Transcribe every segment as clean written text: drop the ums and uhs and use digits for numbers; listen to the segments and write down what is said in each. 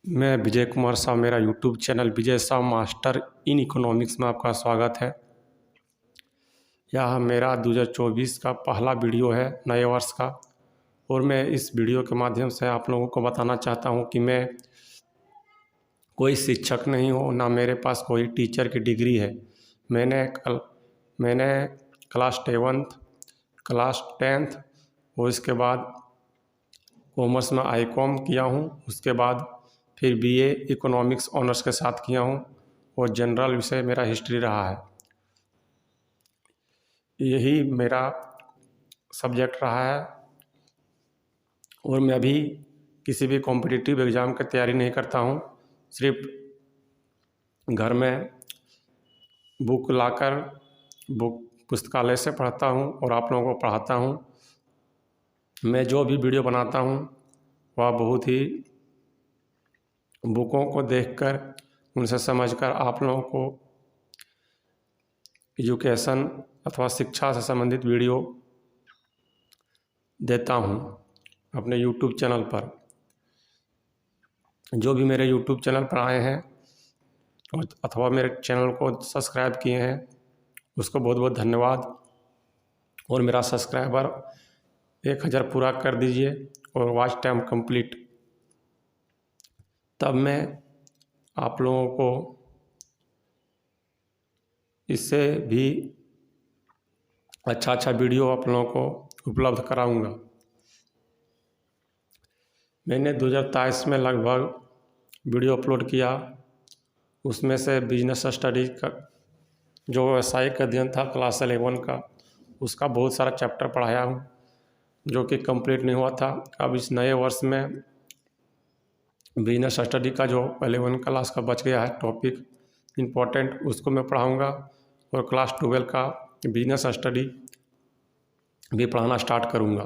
मैं विजय कुमार शाह, मेरा YouTube channel Vijay Shah master in economics में आपका स्वागत है। यह मेरा 2024 का पहला वीडियो है नए वर्ष का, और मैं इस वीडियो के माध्यम से आप लोगों को बताना चाहता हूं कि मैं कोई शिक्षक नहीं हूं, ना मेरे पास कोई टीचर की डिग्री है। मैंने क्लास 11th, क्लास 10th और इसके बाद कॉमर्स में ICOM किया हूं। उसके बाद फिर BA इकोनॉमिक्स ऑनर्स के साथ किया हूं, और जनरल विषय मेरा हिस्ट्री रहा है। यही मेरा सब्जेक्ट रहा है, और मैं अभी किसी भी कॉम्पिटिटिव एग्ज़ाम की तैयारी नहीं करता हूं। सिर्फ घर में बुक लाकर पुस्तकालय से पढ़ता हूं और आप लोगों को पढ़ाता हूं। मैं जो भी वीडियो बनाता हूं वह बहुत ही बुकों को देखकर, उनसे समझकर आप लोगों को एजुकेशन अथवा शिक्षा से संबंधित वीडियो देता हूं अपने यूट्यूब चैनल पर। जो भी मेरे यूट्यूब चैनल पर आए हैं अथवा मेरे चैनल को सब्सक्राइब किए हैं, उसको बहुत बहुत धन्यवाद। और मेरा सब्सक्राइबर 1000 पूरा कर दीजिए और वॉच टाइम कंप्लीट, तब मैं आप लोगों को इससे भी अच्छा वीडियो आप लोगों को उपलब्ध कराऊंगा। मैंने 2023 में लगभग वीडियो अपलोड किया। उसमें से बिजनेस स्टडीज का जो व्यावसायिक अध्ययन था क्लास 11 का, उसका बहुत सारा चैप्टर पढ़ाया हूँ जो कि कंप्लीट नहीं हुआ था। अब इस नए वर्ष में बिजनेस स्टडी का जो 11 क्लास का बच गया है टॉपिक इम्पोर्टेंट, उसको मैं पढ़ाऊँगा, और क्लास 12 का बिजनेस स्टडी भी पढ़ाना स्टार्ट करूँगा।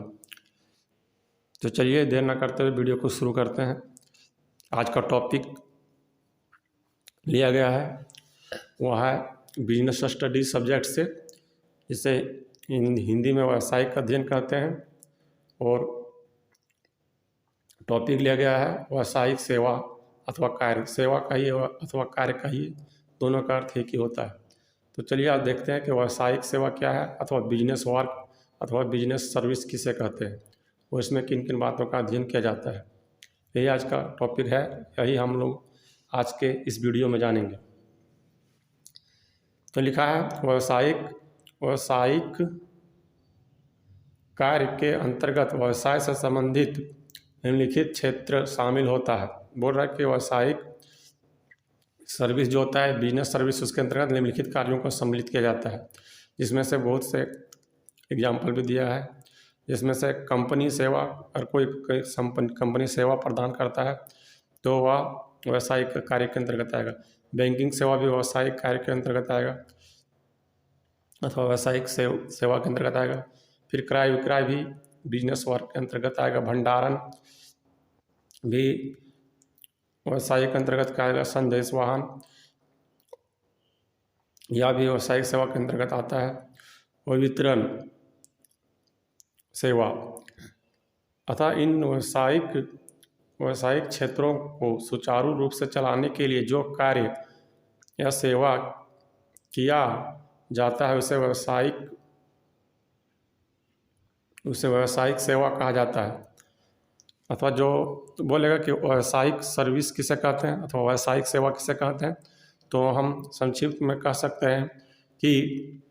तो चलिए देर न करते हुए वीडियो को शुरू करते हैं। आज का टॉपिक लिया गया है वह है बिजनेस स्टडी सब्जेक्ट से, जिसे हिंदी में व्यावसायिक अध्ययन कहते हैं, और टॉपिक लिया गया है व्यावसायिक सेवा अथवा कार्य। सेवा कहिए अथवा कार्य कहिए, दोनों का अर्थ एक ही होता है। तो चलिए आप देखते हैं कि व्यावसायिक सेवा क्या है अथवा बिजनेस वर्क अथवा बिजनेस सर्विस किसे कहते हैं, और इसमें किन किन बातों का अध्ययन किया जाता है। यही आज का टॉपिक है, यही हम लोग आज के इस वीडियो में जानेंगे। तो लिखा है व्यावसायिक कार्य के अंतर्गत व्यवसाय से संबंधित निम्नलिखित क्षेत्र शामिल होता है। बोल रहा है कि व्यावसायिक सर्विस जो होता है, बिजनेस सर्विस, उसके अंतर्गत निम्नलिखित कार्यों को सम्मिलित किया जाता है, जिसमें से बहुत से एग्जाम्पल भी दिया है। जिसमें से कंपनी सेवा, अगर कोई कंपनी सेवा प्रदान करता है तो वह व्यावसायिक कार्य के अंतर्गत आएगा। बैंकिंग सेवा भी व्यावसायिक कार्य के अंतर्गत आएगा अथवा व्यावसायिक सेवा के अंतर्गत आएगा। फिर क्रय विक्रय भी बिजनेस वर्क के अंतर्गत आएगा। भंडारण भी व्यावसायिक अंतर्गत आएगा। संदेश वाहन यह भी व्यावसायिक सेवा के अंतर्गत आता है। और वितरण सेवा, अतः इन व्यावसायिक क्षेत्रों को सुचारू रूप से चलाने के लिए जो कार्य या सेवा किया जाता है उसे व्यावसायिक सेवा कहा जाता है। अथवा जो बोलेगा कि व्यावसायिक सर्विस किसे कहते हैं अथवा व्यावसायिक सेवा किसे कहते हैं, तो हम संक्षिप्त में कह सकते हैं कि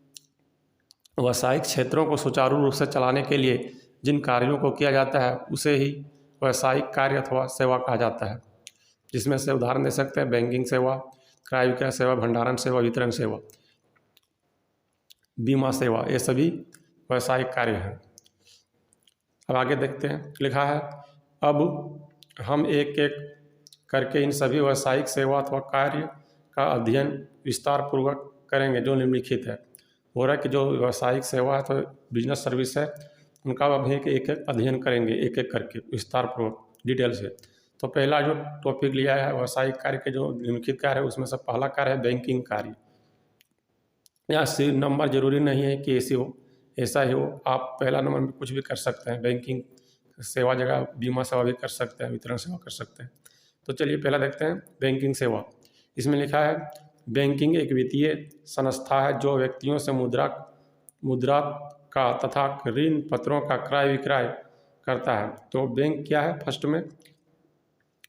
व्यावसायिक क्षेत्रों को सुचारू रूप से चलाने के लिए जिन कार्यों को किया जाता है उसे ही व्यावसायिक कार्य अथवा सेवा कहा जाता है। जिसमें से उदाहरण दे सकते हैं बैंकिंग सेवा, क्रय विक्रय सेवा, भंडारण सेवा, वितरण सेवा, बीमा सेवा, ये सभी व्यावसायिक कार्य हैं। अब आगे देखते हैं। लिखा है अब हम एक एक करके इन सभी व्यावसायिक सेवा अथवा कार्य का अध्ययन विस्तार पूर्वक करेंगे जो निम्नलिखित है। हो रहा है कि जो व्यावसायिक सेवा है तो बिजनेस सर्विस है, उनका अब एक एक अध्ययन करेंगे एक एक करके विस्तार पूर्वक डिटेल से। तो पहला जो टॉपिक लिया है व्यावसायिक कार्य के जो निम्नलिखित कार्य है, उसमें से पहला कार्य है बैंकिंग कार्य। यहाँ सिर्फ नंबर जरूरी नहीं है कि ऐसा ही हो, आप पहला नंबर में कुछ भी कर सकते हैं। बैंकिंग सेवा जगह बीमा सेवा भी कर सकते हैं, वितरण सेवा कर सकते हैं। तो चलिए पहला देखते हैं बैंकिंग सेवा। इसमें लिखा है बैंकिंग एक वित्तीय संस्था है जो व्यक्तियों से मुद्रा का तथा ऋण पत्रों का क्रय विक्रय करता है। तो बैंक क्या है? फर्स्ट में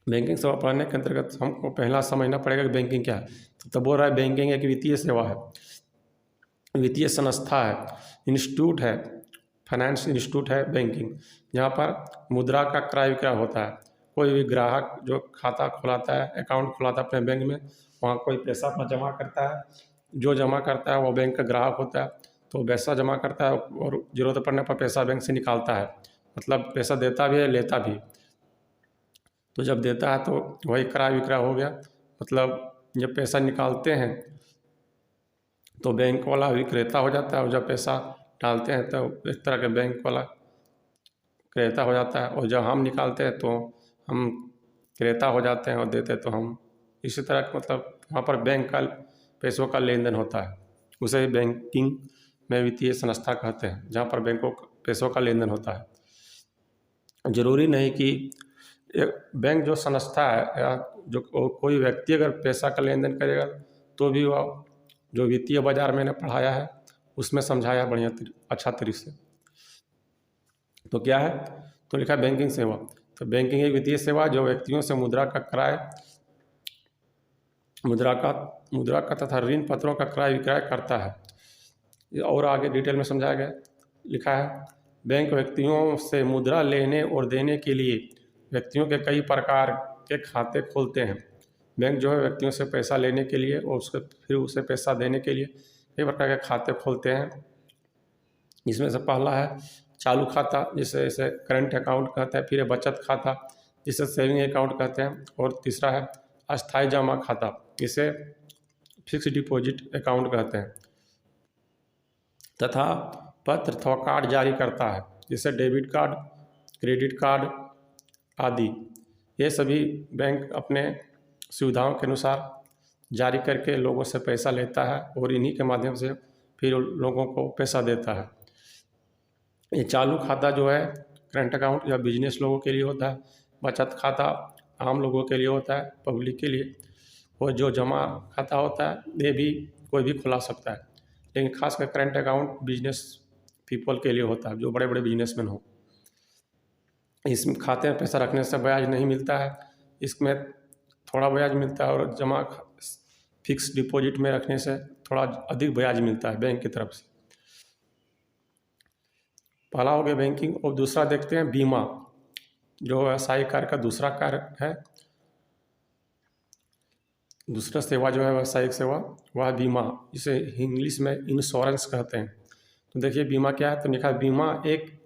बैंकिंग सेवा पढ़ने के अंतर्गत हमको पहला समझना पड़ेगा कि बैंकिंग क्या है। तो बोल रहा है बैंकिंग एक वित्तीय सेवा है, वित्तीय संस्था है, इंस्टीट्यूट है, फाइनेंस इंस्टीट्यूट है बैंकिंग, जहाँ पर मुद्रा का क्रय विक्रय होता है। कोई भी ग्राहक जो खाता खुलाता है, अकाउंट खुलाता है अपने बैंक में, वहाँ कोई पैसा अपना जमा करता है, जो जमा करता है वो बैंक का ग्राहक होता है, तो पैसा जमा करता है और ज़रूरत पड़ने पर पैसा बैंक से निकालता है, मतलब पैसा देता भी है लेता भी। तो जब देता है तो वही क्रय विक्रय हो गया, मतलब जब पैसा निकालते हैं तो बैंक वाला विक्रेता हो जाता है, और जब पैसा डालते हैं तो इस तरह के बैंक वाला क्रेता हो जाता है, और जब हम निकालते हैं तो हम क्रेता हो जाते हैं, और देते तो हम। इसी तरह मतलब वहाँ पर बैंक का पैसों का लेन देन होता है, उसे बैंकिंग में वित्तीय संस्था कहते हैं, जहाँ पर बैंकों पैसों का लेन देन होता है। जरूरी नहीं कि एक बैंक जो संस्था है या जो कोई व्यक्ति अगर पैसा का लेन देन करेगा तो भी वह जो वित्तीय बाजार मैंने पढ़ाया है उसमें समझाया बढ़िया अच्छा तरीके से। तो क्या है? तो लिखा बैंकिंग सेवा। तो बैंकिंग एक वित्तीय सेवा जो व्यक्तियों से मुद्रा का तथा ऋण पत्रों का क्रय विक्रय करता है। और आगे डिटेल में समझाया गया, लिखा है बैंक व्यक्तियों से मुद्रा लेने और देने के लिए व्यक्तियों के कई प्रकार के खाते खोलते हैं। बैंक जो है व्यक्तियों से पैसा लेने के लिए और फिर उसे पैसा देने के लिए कई प्रकार के खाते खोलते हैं। इसमें से पहला है चालू खाता, जिसे इसे करंट अकाउंट कहते हैं, फिर बचत खाता जिसे सेविंग अकाउंट कहते हैं, और तीसरा है अस्थायी जमा खाता, इसे फिक्स डिपॉजिट अकाउंट कहते हैं, तथा पत्र अथवा कार्ड जारी करता है जिसे डेबिट कार्ड, क्रेडिट कार्ड आदि। ये सभी बैंक अपने सुविधाओं के अनुसार जारी करके लोगों से पैसा लेता है और इन्हीं के माध्यम से फिर लोगों को पैसा देता है। ये चालू खाता जो है करंट अकाउंट या बिजनेस लोगों के लिए होता है, बचत खाता आम लोगों के लिए होता है, पब्लिक के लिए, और जो जमा खाता होता है ये भी कोई भी खुला सकता है, लेकिन खासकर करंट अकाउंट बिजनेस पीपल के लिए होता है, जो बड़े बड़े बिजनेसमैन हो। इसमें खाते में पैसा रखने से ब्याज नहीं मिलता है, इसमें थोड़ा ब्याज मिलता है, और जमा फिक्स डिपॉजिट में रखने से थोड़ा अधिक ब्याज मिलता है बैंक की तरफ से। पहला हो गया बैंकिंग। और दूसरा देखते हैं बीमा, जो व्यवसायिक कार्य का दूसरा कार्य है। दूसरा सेवा जो है व्यवसायिक सेवा वह बीमा, इसे इंग्लिश में इंश्योरेंस कहते हैं। तो देखिए बीमा क्या है? तो लिखा है बीमा एक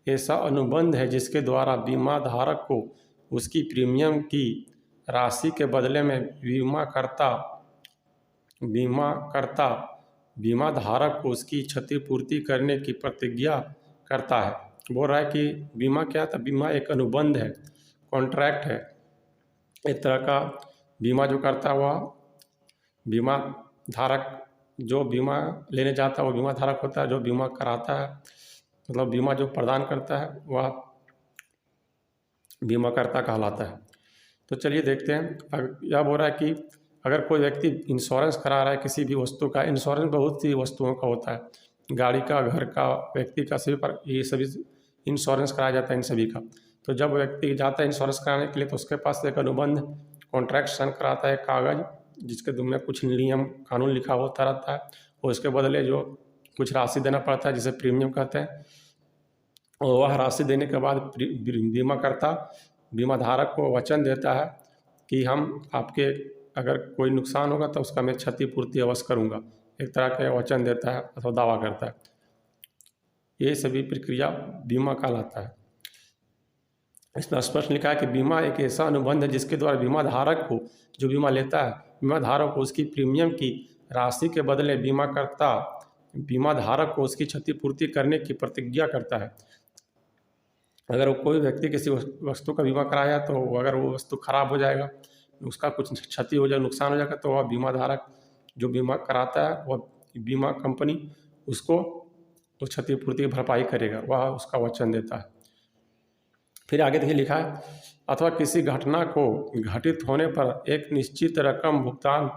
ऐसा अनुबंध है जिसके द्वारा बीमा धारक को उसकी प्रीमियम की राशि के बदले में बीमा धारक को उसकी क्षतिपूर्ति करने की प्रतिज्ञा करता है। बोल रहा है कि बीमा क्या था? बीमा एक अनुबंध है, कॉन्ट्रैक्ट है, एक तरह का बीमा जो करता है वह बीमा धारक, जो बीमा लेने जाता है वो बीमा धारक होता है, जो बीमा कराता है मतलब बीमा जो प्रदान करता है वह बीमाकर्ता कहलाता है। तो चलिए देखते हैं। यह बोल रहा है कि अगर कोई व्यक्ति इंश्योरेंस करा रहा है किसी भी वस्तु का, इंश्योरेंस बहुत सी वस्तुओं का होता है, गाड़ी का, घर का, व्यक्ति का, सभी पर ये सभी इंश्योरेंस कराया जाता है इन सभी का। तो जब व्यक्ति जाता है इंश्योरेंस कराने के लिए तो उसके पास एक अनुबंध कॉन्ट्रैक्ट साइन कराता है, कागज जिसके में कुछ नियम कानून लिखा होता रहता है, और उसके बदले जो कुछ राशि देना पड़ता है जिसे प्रीमियम कहते हैं, और वह राशि देने के बाद बीमा धारक को वचन देता है कि हम आपके अगर कोई नुकसान होगा तो उसका मैं क्षतिपूर्ति अवश्य करूँगा, एक तरह का वचन देता है अथवा दावा करता है। ये सभी प्रक्रिया बीमा कहलाता है। इसमें स्पष्ट लिखा है कि बीमा एक ऐसा अनुबंध है जिसके द्वारा बीमा धारक को, जो बीमा लेता है, बीमा धारक को उसकी प्रीमियम की राशि के बदले बीमा धारक को उसकी क्षतिपूर्ति करने की प्रतिज्ञा करता है। अगर कोई व्यक्ति किसी वस्तु का बीमा कराया तो अगर वो वस्तु खराब हो जाएगा, उसका कुछ क्षति हो जाए, नुकसान हो जाएगा, तो वह बीमा धारक जो बीमा कराता है वह बीमा कंपनी उसको उस क्षतिपूर्ति की भरपाई करेगा, वह उसका वचन देता है। फिर आगे देखिए लिखा है, अथवा किसी घटना को घटित होने पर एक निश्चित रकम भुगतान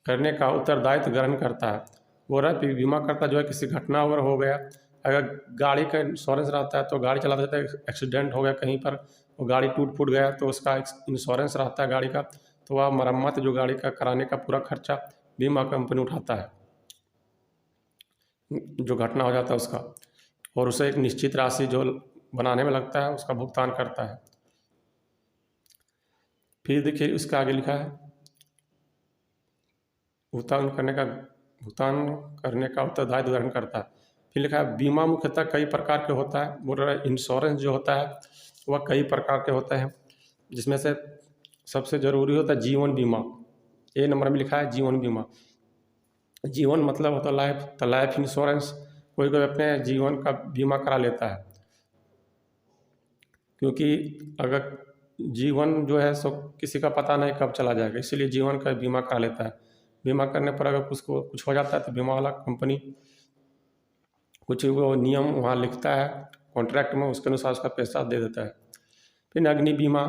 करने का उत्तरदायित्व ग्रहण करता है। वो रहा बीमाकर्ता जो है किसी घटना अगर हो गया, अगर गाड़ी का इंश्योरेंस रहता है तो गाड़ी चलाते रहता है, एक्सीडेंट हो गया कहीं पर, वो गाड़ी टूट फूट गया तो उसका इंश्योरेंस रहता है गाड़ी का, तो वह मरम्मत जो गाड़ी का कराने का पूरा खर्चा बीमा कंपनी उठाता है, जो घटना हो जाता है उसका, और उसे एक निश्चित राशि जो बनाने में लगता है उसका भुगतान करता है। फिर देखिए उसका आगे लिखा है, भुगतान करने का उत्तरदायित्व ग्रहण करता है। फिर लिखा है, बीमा मुख्यतः कई प्रकार के होता है। बोल रहा है इंश्योरेंस जो होता है वह कई प्रकार के होते हैं, जिसमें से सबसे ज़रूरी होता है जीवन बीमा। ए नंबर में लिखा है जीवन बीमा। जीवन मतलब होता है लाइफ, तो लाइफ इंश्योरेंस कोई कोई अपने जीवन का बीमा करा लेता है, क्योंकि अगर जीवन जो है सो किसी का पता नहीं कब चला जाएगा, इसीलिए जीवन का बीमा करा लेता है। बीमा करने पर अगर उसको कुछ हो जाता है तो बीमा वाला कंपनी कुछ वो नियम वहाँ लिखता है कॉन्ट्रैक्ट में, उसके अनुसार उसका पैसा दे देता है। फिर अग्नि बीमा,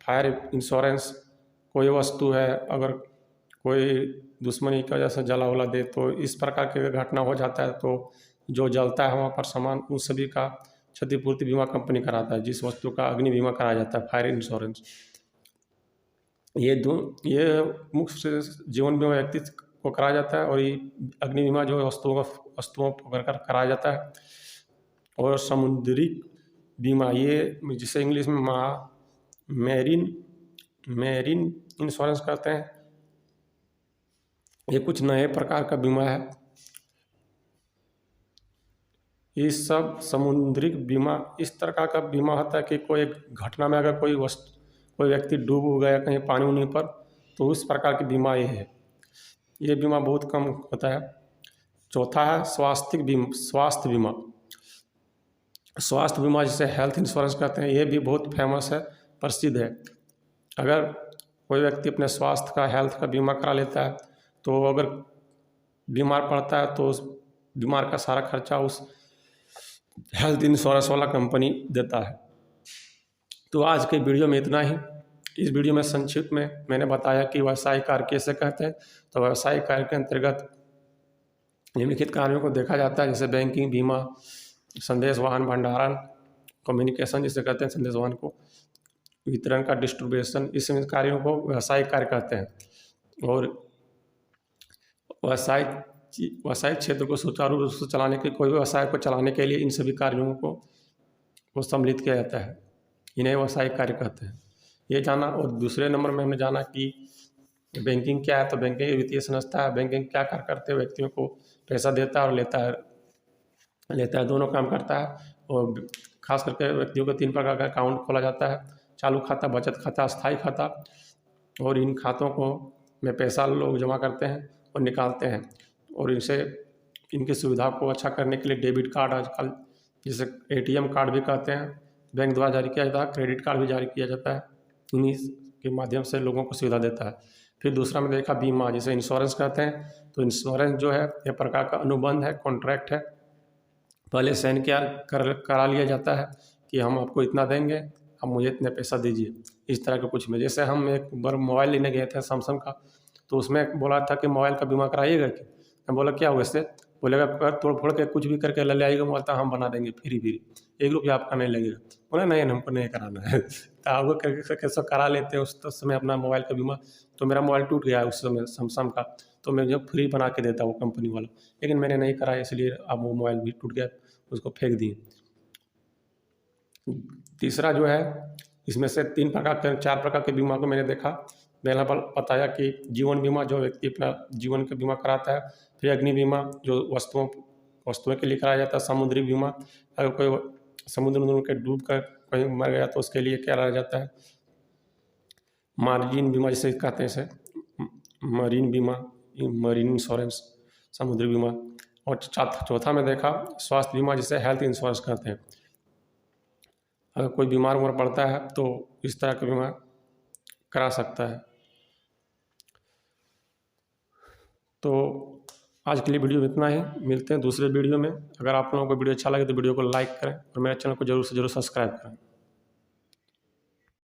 फायर इंश्योरेंस, कोई वस्तु है अगर कोई दुश्मनी की वजह से जला उला दे तो इस प्रकार की घटना हो जाता है तो जो जलता है वहाँ पर सामान, उन सभी का क्षतिपूर्ति बीमा कंपनी कराता है, जिस वस्तु का अग्नि बीमा कराया जाता है, फायर इंश्योरेंस। ये मुख्य जीवन बीमा व्यक्ति को कराया जाता है, और ये अग्नि बीमा जो वस्तुओं पर कराया जाता है। और समुद्री बीमा, ये जिसे इंग्लिश में मैरीन इंश्योरेंस कहते हैं, ये कुछ नए प्रकार का बीमा है। ये सब समुद्री बीमा इस तरह का बीमा होता है कि कोई घटना में अगर कोई व्यक्ति डूब गया कहीं पानी उनी पर, तो उस प्रकार की बीमा ये है। ये बीमा बहुत कम होता है। चौथा है स्वास्थ्य बीमा। स्वास्थ्य बीमा जिसे हेल्थ इंश्योरेंस कहते हैं, ये भी बहुत फेमस है, प्रसिद्ध है। अगर कोई व्यक्ति अपने स्वास्थ्य का, हेल्थ का बीमा करा लेता है तो अगर बीमार पड़ता है तो उस बीमार का सारा खर्चा उस हेल्थ इंश्योरेंस वाला कंपनी देता है। तो आज के वीडियो में इतना ही। इस वीडियो में संक्षिप्त में मैंने बताया कि व्यवसायिक कार्य कैसे कहते हैं। तो व्यवसायिक कार्य के अंतर्गत निम्नलिखित कार्यों को देखा जाता है, जैसे बैंकिंग, बीमा, संदेश वाहन, भंडारण, कम्युनिकेशन जिसे कहते हैं संदेश वाहन को, वितरण का डिस्ट्रीब्यूशन, इस कार्यों को व्यवसायिक कार्य कहते हैं। और व्यवसायिक क्षेत्र को सुचारू रूप से चलाने के, कोई व्यवसाय को चलाने के लिए इन सभी कार्यों को सम्मिलित किया जाता है, इन्हें व्यवसायिक कार्य कहते हैं। ये जाना। और दूसरे नंबर में हमने जाना कि बैंकिंग क्या है। तो बैंकिंग एक वित्तीय संस्था है। बैंकिंग क्या कार्य करते हैं, व्यक्तियों को पैसा देता है और लेता है, दोनों काम करता है। और खास करके व्यक्तियों को 3 प्रकार का अकाउंट खोला जाता है, चालू खाता, बचत खाता, अस्थायी खाता। और इन खातों में पैसा लोग जमा करते हैं और निकालते हैं। और इनकी सुविधा को अच्छा करने के लिए डेबिट कार्ड, आजकल जिसे ATM कार्ड भी कहते हैं, बैंक द्वारा जारी किया जाता है। क्रेडिट कार्ड भी जारी किया जाता है, इन्हीं के माध्यम से लोगों को सुविधा देता है। फिर दूसरा में देखा बीमा, जिसे इंश्योरेंस कहते हैं। तो इंश्योरेंस जो है एक प्रकार का अनुबंध है, कॉन्ट्रैक्ट है। पहले साइन करा लिया जाता है कि हम आपको इतना देंगे, आप मुझे इतने पैसा दीजिए, इस तरह के कुछ में। जैसे हम एक बार मोबाइल लेने गए थे सैमसंग का, तो उसमें बोला था कि मोबाइल का बीमा कराइएगा क्या। मैं बोला क्या हुआ इससे, बोलेगा तोड़ फोड़ के कुछ भी करके ले आइएगा मोबाइल, तो हम बना देंगे फ्री, 1 रुपया आपका नहीं लगेगा। बोला नहीं, हमको नहीं कराना है। तो आप कैसे करा लेते हैं उस समय अपना मोबाइल का बीमा। तो मेरा मोबाइल टूट गया उस समय सैमसंग का, तो मैं जो फ्री बना के देता वो कंपनी वाला, लेकिन मैंने नहीं कराया, इसलिए अब वो मोबाइल भी टूट गया, उसको फेंक दिए। तीसरा जो है, इसमें से 4 प्रकार के बीमा को मैंने देखा। पहला बताया कि जीवन बीमा, जो व्यक्ति अपना जीवन का बीमा कराता है। फिर अग्नि बीमा, जो वस्तुओं के लिए कराया जाता है। समुद्री बीमा, अगर कोई समुद्र में के डूब कर कहीं मर गया तो उसके लिए कराया जाता है। मार्जिन बीमा जिसे कहते हैं, इसे मरीन बीमा, मरीन इंश्योरेंस, समुद्री बीमा। और चौथा में देखा स्वास्थ्य बीमा, जिसे हेल्थ इंश्योरेंस कहते हैं। अगर कोई बीमार उमर पड़ता है तो इस तरह का बीमा करा सकता है। तो आज के लिए वीडियो में इतना ही। मिलते हैं दूसरे वीडियो में। अगर आप लोगों को वीडियो अच्छा लगे तो वीडियो को लाइक करें और मेरे चैनल को जरूर से जरूर सब्सक्राइब करें।